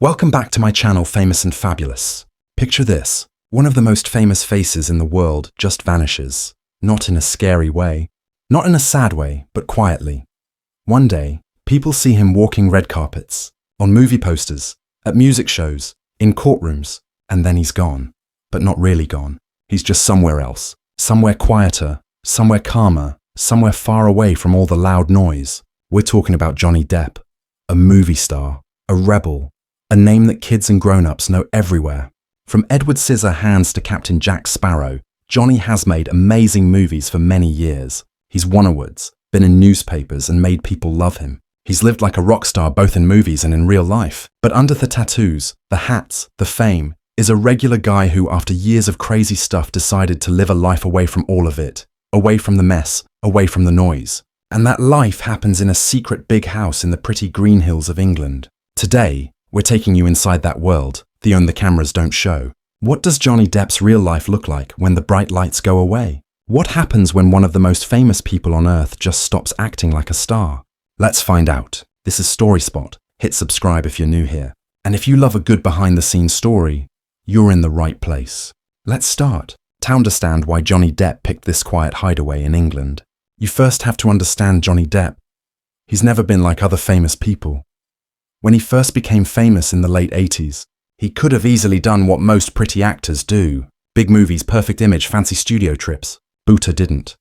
Welcome back to my channel, Famous and Fabulous. Picture this. One of the most famous faces in the world just vanishes. Not in a scary way. Not in a sad way, but quietly. One day, people see him walking red carpets, on movie posters, at music shows, in courtrooms, and then he's gone. But not really gone. He's just somewhere else. Somewhere quieter, somewhere calmer, somewhere far away from all the loud noise. We're talking about Johnny Depp. A movie star. A rebel. A name that kids and grown-ups know everywhere. From Edward Scissorhands to Captain Jack Sparrow, Johnny has made amazing movies for many years. He's won awards, been in newspapers, and made people love him. He's lived like a rock star both in movies and in real life. But under the tattoos, the hats, the fame, is a regular guy who, after years of crazy stuff, decided to live a life away from all of it. Away from the mess, away from the noise. And that life happens in a secret big house in the pretty green hills of England. Today, we're taking you inside that world, the one the cameras don't show. What does Johnny Depp's real life look like when the bright lights go away? What happens when one of the most famous people on earth just stops acting like a star? Let's find out. This is Story Spot. Hit subscribe if you're new here. And if you love a good behind-the-scenes story, you're in the right place. Let's start. To understand why Johnny Depp picked this quiet hideaway in England, you first have to understand Johnny Depp. He's never been like other famous people. When he first became famous in the late 80s, he could have easily done what most pretty actors do. Big movies, perfect image, fancy studio trips. Buta didn't.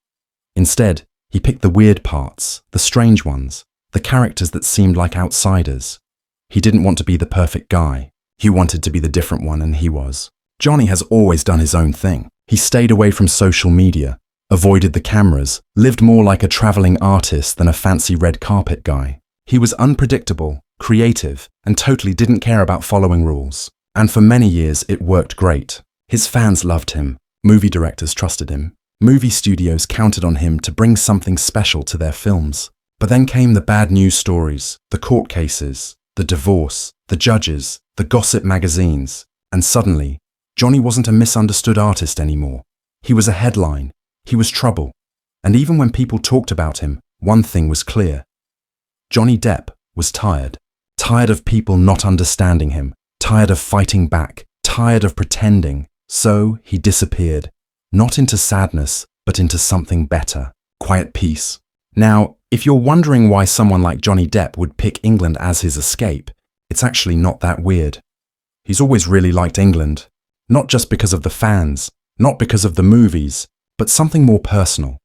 Instead, he picked the weird parts, the strange ones, the characters that seemed like outsiders. He didn't want to be the perfect guy. He wanted to be the different one, and he was. Johnny has always done his own thing. He stayed away from social media, avoided the cameras, lived more like a traveling artist than a fancy red carpet guy. He was unpredictable, creative, and totally didn't care about following rules. And for many years, it worked great. His fans loved him. Movie directors trusted him. Movie studios counted on him to bring something special to their films. But then came the bad news stories, the court cases, the divorce, the judges, the gossip magazines. And suddenly, Johnny wasn't a misunderstood artist anymore. He was a headline. He was trouble. And even when people talked about him, one thing was clear. Johnny Depp was tired. Tired of people not understanding him, tired of fighting back, tired of pretending. So he disappeared, not into sadness, but into something better, quiet peace. Now, if you're wondering why someone like Johnny Depp would pick England as his escape, it's actually not that weird. He's always really liked England, not just because of the fans, not because of the movies, but something more personal.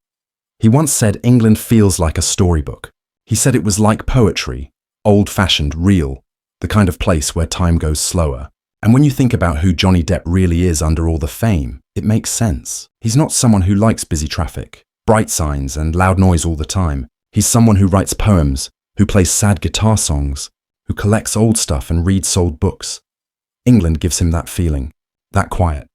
He once said England feels like a storybook. He said it was like poetry. Old-fashioned, real, the kind of place where time goes slower. And when you think about who Johnny Depp really is under all the fame, it makes sense. He's not someone who likes busy traffic, bright signs, and loud noise all the time. He's someone who writes poems, who plays sad guitar songs, who collects old stuff and reads old books. England gives him that feeling, that quiet.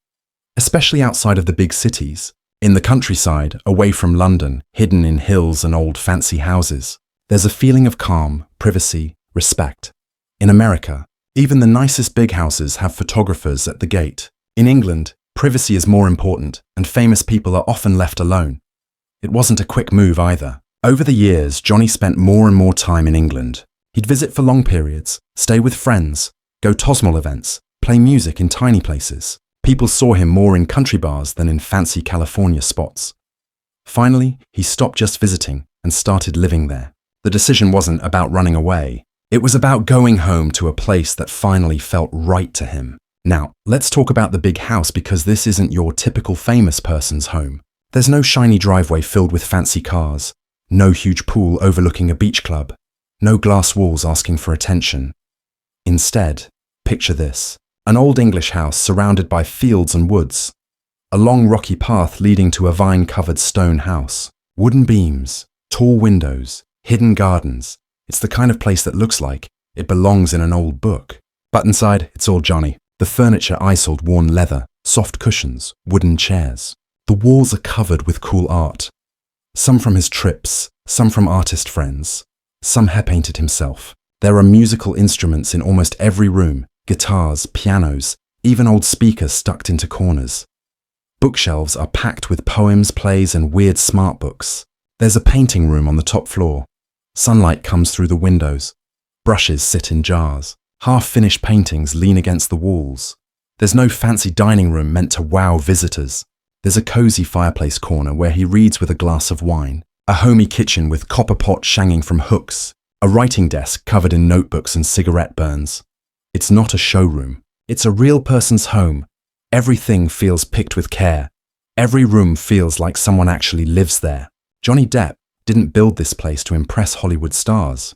Especially outside of the big cities, in the countryside, away from London, hidden in hills and old fancy houses. There's a feeling of calm, privacy, respect. In America, even the nicest big houses have photographers at the gate. In England, privacy is more important, and famous people are often left alone. It wasn't a quick move either. Over the years, Johnny spent more and more time in England. He'd visit for long periods, stay with friends, go to small events, play music in tiny places. People saw him more in country bars than in fancy California spots. Finally, he stopped just visiting and started living there. The decision wasn't about running away. It was about going home to a place that finally felt right to him. Now, let's talk about the big house, because this isn't your typical famous person's home. There's no shiny driveway filled with fancy cars, no huge pool overlooking a beach club, no glass walls asking for attention. Instead, picture this. An old English house surrounded by fields and woods. A long rocky path leading to a vine-covered stone house. Wooden beams, tall windows, hidden gardens. It's the kind of place that looks like it belongs in an old book. But inside, it's all Johnny. The furniture ice-old worn leather, soft cushions, wooden chairs. The walls are covered with cool art. Some from his trips, some from artist friends. Some hair-painted himself. There are musical instruments in almost every room, guitars, pianos, even old speakers stuck into corners. Bookshelves are packed with poems, plays, and weird smart books. There's a painting room on the top floor. Sunlight comes through the windows. Brushes sit in jars. Half-finished paintings lean against the walls. There's no fancy dining room meant to wow visitors. There's a cozy fireplace corner where he reads with a glass of wine, a homey kitchen with copper pots hanging from hooks, a writing desk covered in notebooks and cigarette burns. It's not a showroom. It's a real person's home. Everything feels picked with care. Every room feels like someone actually lives there. Johnny Depp didn't build this place to impress Hollywood stars.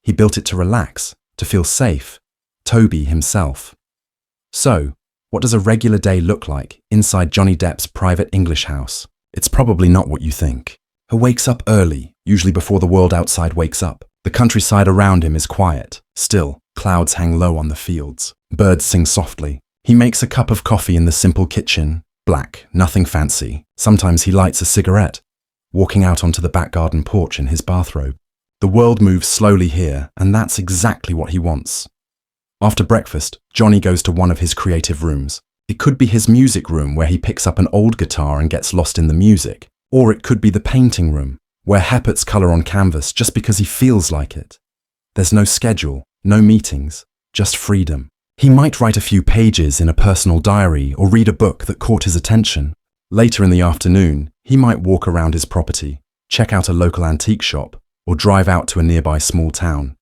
He built it to relax, to feel safe, to be himself. So, what does a regular day look like inside Johnny Depp's private English house? It's probably not what you think. He wakes up early, usually before the world outside wakes up. The countryside around him is quiet, still. Clouds hang low on the fields. Birds sing softly. He makes a cup of coffee in the simple kitchen. Black, nothing fancy. Sometimes he lights a cigarette, walking out onto the back garden porch in his bathrobe. The world moves slowly here, and that's exactly what he wants. After breakfast, Johnny goes to one of his creative rooms. It could be his music room where he picks up an old guitar and gets lost in the music. Or it could be the painting room, where he puts colour on canvas just because he feels like it. There's no schedule, no meetings, just freedom. He might write a few pages in a personal diary or read a book that caught his attention. Later in the afternoon, he might walk around his property, check out a local antique shop, or drive out to a nearby small town.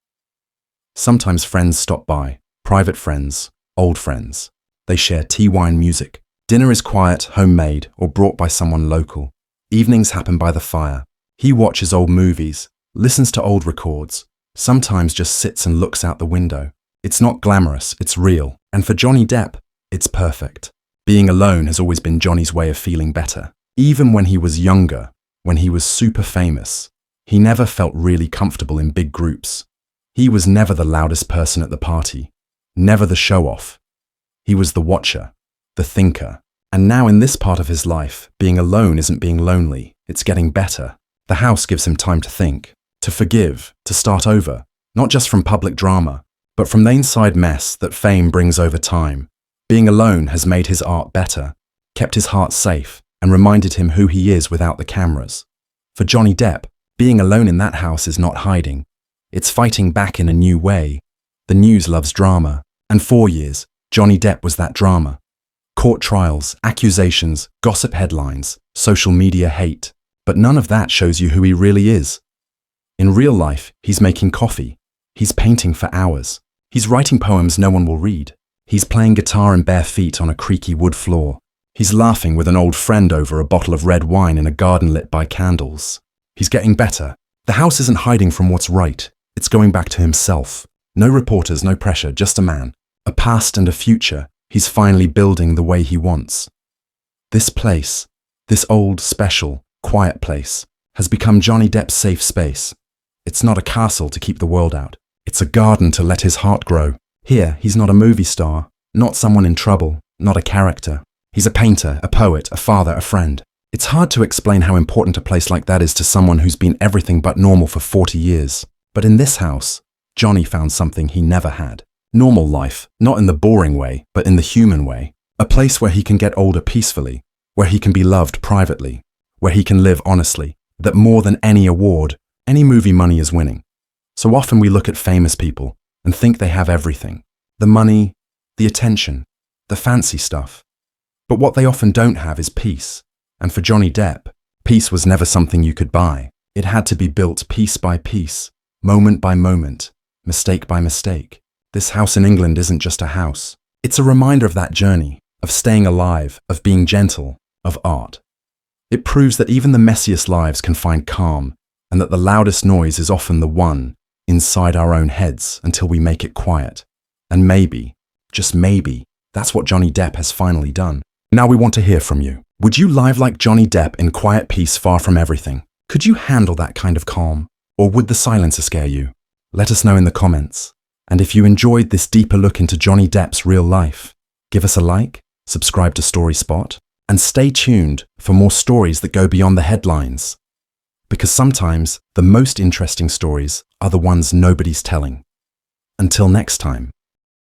Sometimes friends stop by, private friends, old friends. They share tea, wine, music. Dinner is quiet, homemade, or brought by someone local. Evenings happen by the fire. He watches old movies, listens to old records, sometimes just sits and looks out the window. It's not glamorous, it's real. And for Johnny Depp, it's perfect. Being alone has always been Johnny's way of feeling better. Even when he was younger, when he was super famous, he never felt really comfortable in big groups. He was never the loudest person at the party, never the show-off. He was the watcher, the thinker. And now in this part of his life, being alone isn't being lonely, it's getting better. The house gives him time to think, to forgive, to start over, not just from public drama, but from the inside mess that fame brings over time. Being alone has made his art better, kept his heart safe, and reminded him who he is without the cameras. For Johnny Depp, being alone in that house is not hiding. It's fighting back in a new way. The news loves drama, and for years, Johnny Depp was that drama. Court trials, accusations, gossip headlines, social media hate. But none of that shows you who he really is. In real life, he's making coffee. He's painting for hours. He's writing poems no one will read. He's playing guitar in bare feet on a creaky wood floor. He's laughing with an old friend over a bottle of red wine in a garden lit by candles. He's getting better. The house isn't hiding from what's right. It's going back to himself. No reporters, no pressure, just a man. A past and a future he's finally building the way he wants. This place, this old, special, quiet place, has become Johnny Depp's safe space. It's not a castle to keep the world out. It's a garden to let his heart grow. Here, he's not a movie star, not someone in trouble, not a character. He's a painter, a poet, a father, a friend. It's hard to explain how important a place like that is to someone who's been everything but normal for 40 years. But in this house, Johnny found something he never had. Normal life, not in the boring way, but in the human way. A place where he can get older peacefully, where he can be loved privately, where he can live honestly, that more than any award, any movie money is winning. So often we look at famous people and think they have everything. The money, the attention, the fancy stuff. But what they often don't have is peace. And for Johnny Depp, peace was never something you could buy. It had to be built piece by piece, moment by moment, mistake by mistake. This house in England isn't just a house. It's a reminder of that journey, of staying alive, of being gentle, of art. It proves that even the messiest lives can find calm, and that the loudest noise is often the one inside our own heads until we make it quiet. And maybe, just maybe, that's what Johnny Depp has finally done. Now we want to hear from you. Would you live like Johnny Depp in quiet peace far from everything? Could you handle that kind of calm? Or would the silence scare you? Let us know in the comments. And if you enjoyed this deeper look into Johnny Depp's real life, give us a like, subscribe to Story Spot, and stay tuned for more stories that go beyond the headlines. Because sometimes the most interesting stories are the ones nobody's telling. Until next time.